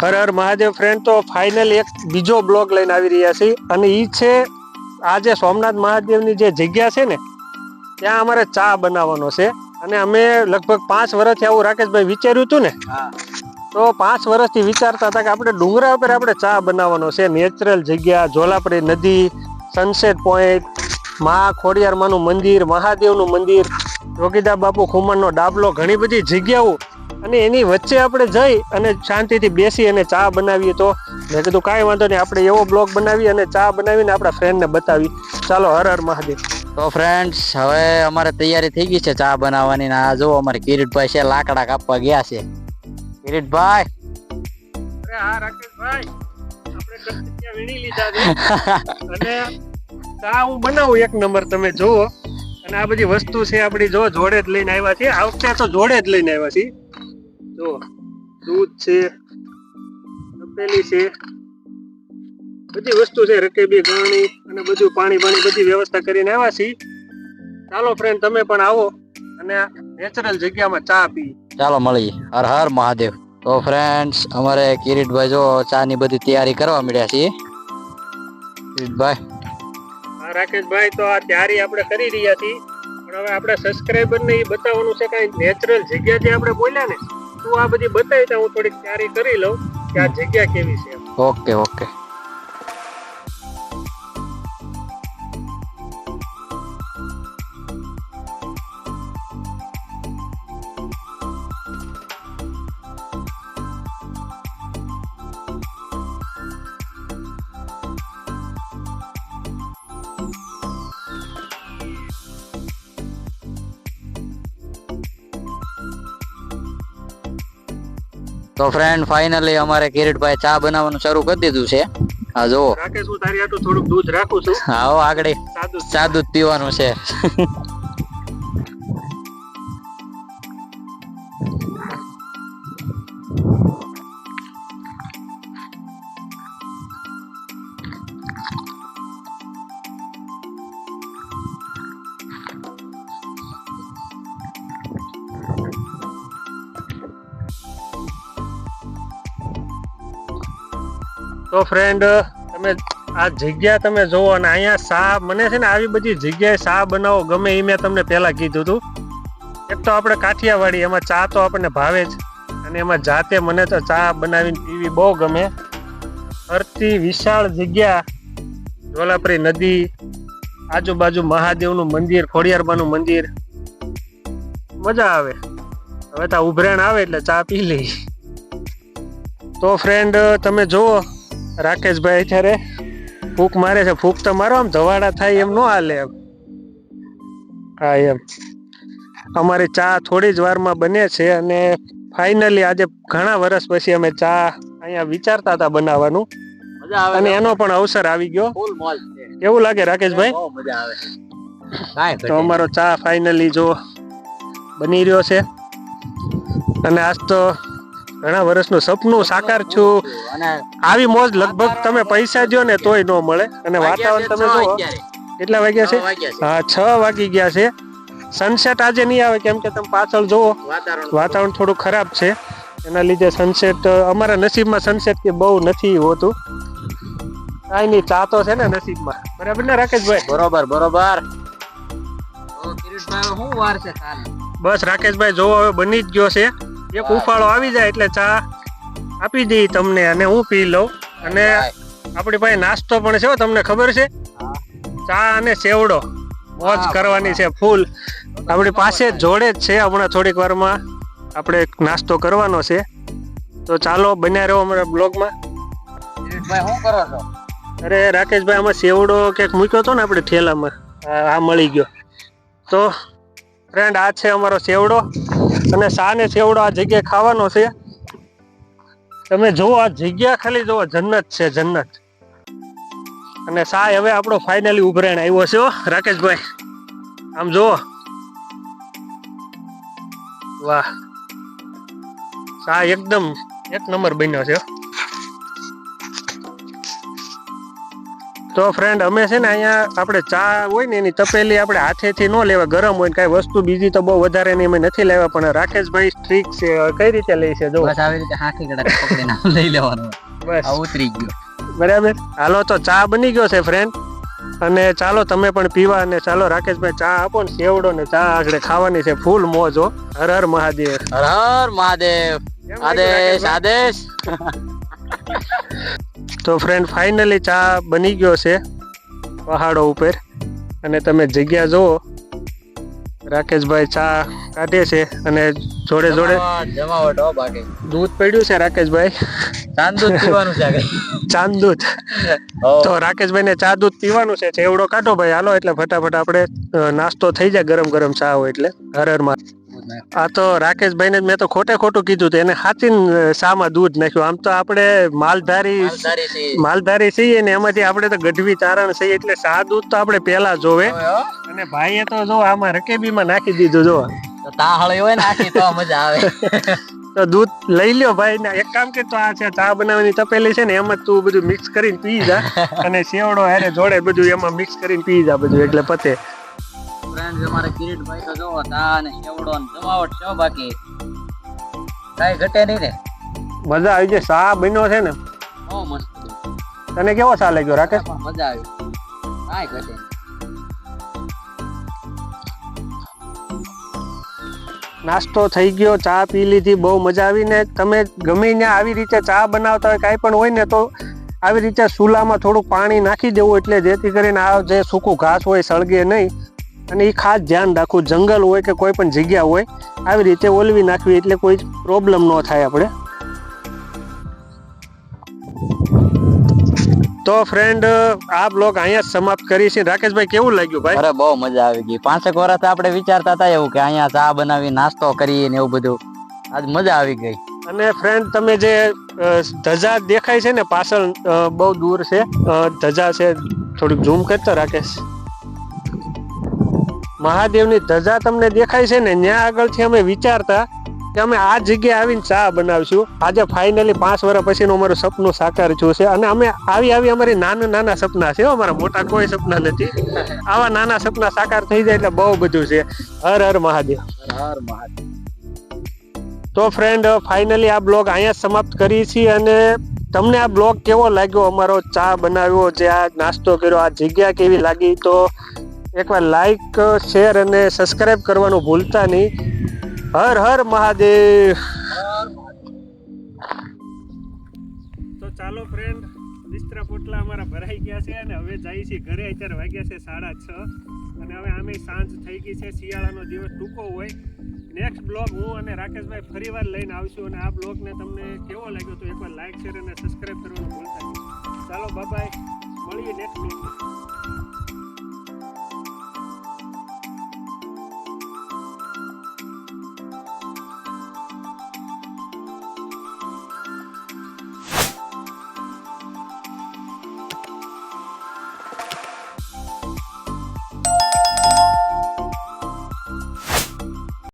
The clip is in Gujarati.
હર હર મહાદેવ ફ્રેન્ડ, તો ફાઇનલી એક બીજો બ્લોગ લઈને આવી રહ્યા છીએ અને ઈ છે આજે સોમનાથ મહાદેવની જે જગ્યા છે ને ત્યાં અમારે ચા બનાવવાનો છે. અને અમે લગભગ 5 વર્ષથી આવું રાકેશભાઈ વિચાર્યું હતું ને, તો 5 વર્ષથી વિચારતા હતા કે આપણે ડુંગરા ઉપર આપણે ચા બનાવવાનો છે. નેચરલ જગ્યા, જોલાપરી નદી, સનસેટ પોઈન્ટ, મા ખોડિયારમાંનું મંદિર, મહાદેવનું મંદિર, જોગીદા બાપુ ખુમાનનો ડાબલો, ઘણી બધી જગ્યાઓ અને એની વચ્ચે આપણે જઈ અને શાંતિથી બેસી અને ચા બનાવીએ. તો મેં કીધું કાંઈ વાંધો નહીં, આપણે એવો બ્લોગ બનાવી અને ચા બનાવીને આપણા ફ્રેન્ડને બતાવી. ચાલો, હર હર મહાદેવ. તો ફ્રેન્ડ્સ, હવે અમારે તૈયારી થઈ ગઈ છે ચા બનાવવાની. ને આ જો અમારે કિરીટભાઈ છે, લાકડા કાપવા ગયા છે. કિરીટભાઈ, અરે હા રાકેશભાઈ, આપણે કચ્છિયા વીણી લીધા છે અને ચા હું બનાવું એક નંબર, તમે જુઓ. અને આ બધી વસ્તુ છે આપણી, જો જોડે જ લઈને આવ્યા છીએ. આ વખતે તો જોડે જ લઈને આવ્યા છીએ. જો દૂધ છે, તપેલી છે, બધી વસ્તુ છે, રકેબી ગાણી અને બધું પાણી બધી વ્યવસ્થા કરીને આવ્યા છીએ. ચાલો ફ્રેન્ડ, તમે પણ આવો અને નેચરલ જગ્યામાં ચા પી. ચાલો મળીએ. હર હર મહાદેવ. તો ફ્રેન્ડ્સ, અમારે કિરીટભાઈ જો ચા ની બધી તૈયારી કરવા મળ્યા છીએ. કિરીટભાઈ, હા રાકેશભાઈ, તો આ તૈયારી આપણે કરી રહ્યા છીએ. પણ હવે આપણે સબસ્ક્રાઇબર ને એ બતાવવાનું છે કઈ નેચરલ જગ્યા જે આપણે બોલ્યા ને, તું આ બધી બતાવી તો હું થોડીક તૈયારી કરી લઉં કે આ જગ્યા કેવી છે. Okay okay. તો ફ્રેન્ડ, ફાઇનલી અમારે કિરીટભાઈ ચા બનાવવાનું શરૂ કરી દીધું છે. હા જો રાકેશ, હું તારી હાટું થોડુંક દૂધ રાખું છું. આવો આગળ ચા દૂધ પીવાનું છે. તો ફ્રેન્ડ, તમે આ જગ્યા તમે જોવો અને અહીંયા શા મને છે ને આવી બધી જગ્યાએ શા બનાવો ગમે એ મેં તમને પહેલા કીધું હતું. એક તો આપણે કાઠિયાવાડી, એમાં ચા તો આપણને ભાવે જ, અને એમાં જાતે મને તો ચા બનાવીને પીવી બહુ ગમે. ફરતી વિશાળ જગ્યા, જોલાપરી નદી, આજુબાજુ મહાદેવનું મંદિર, ખોડિયારમાંનું મંદિર, મજા આવે. હવે તો ઉભરાણ આવે એટલે ચા પી લઈ. તો ફ્રેન્ડ, તમે જુઓ રાકેશભાઈ અત્યારે ફૂંક મારે છે. ફૂંક તો મારો, આમ ધવાડા થાય એમ ન હાલે એમ. હા એમ. અમારી ચા થોડી જ વારમાં બને છે અને ફાઇનલી આજે ઘણા વર્ષ પછી અમે ચા અહીંયા વિચારતા હતા બનાવવાનું, અને એનો પણ અવસર આવી ગયો. કેવું લાગે રાકેશભાઈ? તો અમારો ચા ફાઇનલી જો બની રહ્યો છે અને આજ તો ઘણા વર્ષનું સપનું સાકાર છું. આવી મોજ લગભગ તમે પૈસા દો ને તોય ન મળે. અને વાતાવરણ તમે જુઓ, કેટલા વાગ્યા છે? હા, 6 વાગી ગયા છે. સનસેટ આજે નહીં આવે કેમ કે તમે પાછળ જુઓ વાતાવરણ થોડું ખરાબ છે, એના લીધે સનસેટ અમારા નસીબમાં સનસેટ કે બહુ નથી હોતું. કાંઈ નહીં, ચા તો છે ને નસીબમાં. બરાબર ને રાકેશભાઈ? બરોબર બરોબર. બસ રાકેશભાઈ, જો હવે બની જ ગયો છે. એક ઉફાળો આવી જાય એટલે ચા આપી દઈ તમને અને હું પી લઉં. અને આપણી પાસે નાસ્તો પણ છે, તમને ખબર છે? ચા અને સેવડો મોજ કરવાની છે ફૂલ. આપણી પાસે જોડે જ છે. હમણાં થોડીક વારમાં આપણે નાસ્તો કરવાનો છે. તો ચાલો, બન્યા રહો અમારા બ્લોગમાં. શું કરો છો? અરે રાકેશભાઈ, આમાં સેવડો ક્યાંક મૂક્યો હતો ને આપણે ઠેલામાં, આ મળી ગયો. તો ફ્રેન્ડ, આ છે અમારો સેવડો અને શા ને સેવડો આ જગ્યાએ ખાવાનો છે. તમે જુઓ આ જગ્યા, ખાલી જુઓ, જન્નત છે, જન્નત. અને શા હવે આપણો ફાઇનલી ઉભરાણ આવ્યો છે રાકેશભાઈ. આમ જુઓ, વાહ, શા એકદમ એક નંબર બન્યો છે. તો ફ્રેન્ડ અમે છે ને અહીંયા આપણે ચા હોય ને એની તપેલી આપણે હાથેથી ન લેવા, ગરમ હોય ને કાંઈ વસ્તુ બીજી તો બહુ વધારે ની અમે નથી લેવા, પણ રાકેશભાઈ સ્ટ્રીક છે. કઈ રીતે લે છે જો બસ આવી રીતે હાથી કડા પકડીને લઈ લેવાનું. બસ આ ઉતરી ગયો. બરાબર. હાલો તો ચા બની ગયો છે ફ્રેન્ડ, અને ચાલો તમે પણ પીવા, અને ચાલો રાકેશભાઈ ચા આપો ને સેવડો ને ચા આગળ ખાવાની છે ફૂલ મોજ હો. હર હર મહાદેવ. હર હર મહાદેવ. આદેશ આદેશ. તો ફ્રેન્ડ ફાઇનલી ચા બની ગયો છે પહાડો ઉપર, અને તમે જગ્યા જુઓ, રાકેશભાઈ ચા કાઢે છે અને જોડે જોડે જમાવટ હો બાકી. દૂધ પડ્યું છે રાકેશભાઈ, ચાંદ દૂધ પીવાનું છે આગળ. ચાંદ દૂધ. તો રાકેશભાઈ ને ચા દૂધ પીવાનું છે. એવડો કાઢો ભાઈ, હાલો એટલે ફટાફટ આપણે નાસ્તો થઈ જાય, ગરમ ગરમ ચા હોય એટલે. હર હર માં. આ તો રાકેશભાઈ ને મેં તો ખોટું કીધું હતું, એને હાથીને શામાં દૂધ નાખ્યું. આમ તો આપણે માલધારી છીએ ને, એમાંથી આપણે તો ગઢવી ચારણ છીએ, એટલે શા દૂધ તો આપણે પેલા જોવે. અને ભાઈએ તો જો આમાં રકેબીમાં નાખી દીધું. જો તાહળી હોય ને આખી તો મજા આવે. તો દૂધ લઈ લ્યો ભાઈ ને. એક કામ કે તો આ છે ચા બનાવવાની તપેલી છે ને, એમાં તું બધું મિક્સ કરીને પી જા, અને સેવડો હારે જોડે બધું એમાં મિક્સ કરીને પી જા બધું, એટલે પતે. ફ્રેન્ડ્સ અમારે કિરીટભાઈ તો જોવો ચા ને સેવડો ને જમાવટ છે બાકી કાઈ ઘટે નહીં ને. મજા આવી જાય. ચા બન્યો છે ને બહુ મસ્ત. તને કેવો ચા લાગ્યો રાકેશ? મજા આવી, કાઈ ઘટે નહીં. નાસ્તો થઈ ગયો, ચા પી લીધી, બહુ મજા આવી. ને તમે ગમે ત્યાં આવી રીતે ચા બનાવતા હોય, કાંઈ પણ હોય ને, તો આવી રીતે ચૂલામાં થોડુંક પાણી નાખી દેવું, એટલે જેથી કરીને આ જે સૂકું ઘાસ હોય સળગે નહીં. અને એ ખાસ ધ્યાન રાખવું, જંગલ હોય કે કોઈ પણ જગ્યા હોય, આવી રીતે ઓલવી નાખવી, એટલે કોઈ પ્રોબ્લેમ ન થાય આપણે. તો ફ્રેન્ડ આ બ્લોગ અહીંયા સમાપ્ત કરી છે. રાકેશભાઈ કેવું લાગ્યું ભાઈ? અરે બહુ મજા આવી ગઈ. 5 વર્ષ આપણે વિચારતા હતા એવું કે અહીંયા ચા બનાવી નાસ્તો કરીએ ને એવું બધું, આજ મજા આવી ગઈ. અને ફ્રેન્ડ તમે જે ધજા દેખાય છે ને પાછળ, બહુ દૂર છે ધજા છે, થોડીક ઝૂમ કરતો રાકેશ. મહાદેવની ધજા તમને દેખાય છે ને, ત્યાં આગળથી અમે વિચારતા કે અમે આ જગ્યાએ આવીને ચા બનાવશું. આજે ફાઇનલી 5 વર્ષ પછીનું અમારું સપનું સાકાર થયું છે. અને અમે આવી અમારી નાના સપના છે, અમારા મોટા કોઈ સપના નથી. આવા નાના સપના સાકાર થઈ જાય એટલે બહુ બધું છે. હર હર મહાદેવ. હર મહાદેવ. તો ફ્રેન્ડ ફાઇનલી આ બ્લોગ અહીંયા સમાપ્ત કરી છીએ. અને તમને આ બ્લોગ કેવો લાગ્યો, અમારો ચા બનાવ્યો, જે આ નાસ્તો કર્યો, આ જગ્યા કેવી લાગી, તો એકવાર લાઈક, શેર અને સબસ્ક્રાઇબ કરવાનું ભૂલતા નહીં. હર હર મહાદેવ. તો ચાલો ફ્રેન્ડ, બિસ્તરા પોટલા અમારા ભરાઈ ગયા છે અને હવે જઈએ છીએ ઘરે. અત્યારે વાગ્યા છે 6:30, અને હવે આમે સાંજ થઈ ગઈ છે. શિયાળાનો દિવસ ટૂંકો હોય. નેક્સ્ટ બ્લોગ હું અને રાકેશભાઈ ફરીવાર લઈને આવશું. અને આ બ્લોગને તમને કેવો લાગ્યો તો એકવાર લાઈક, શેર અને સબસ્ક્રાઇબ કરવાનું ભૂલતા નહીં. ચાલો બાય, મળીએ નેક્સ્ટ બ્લોગમાં.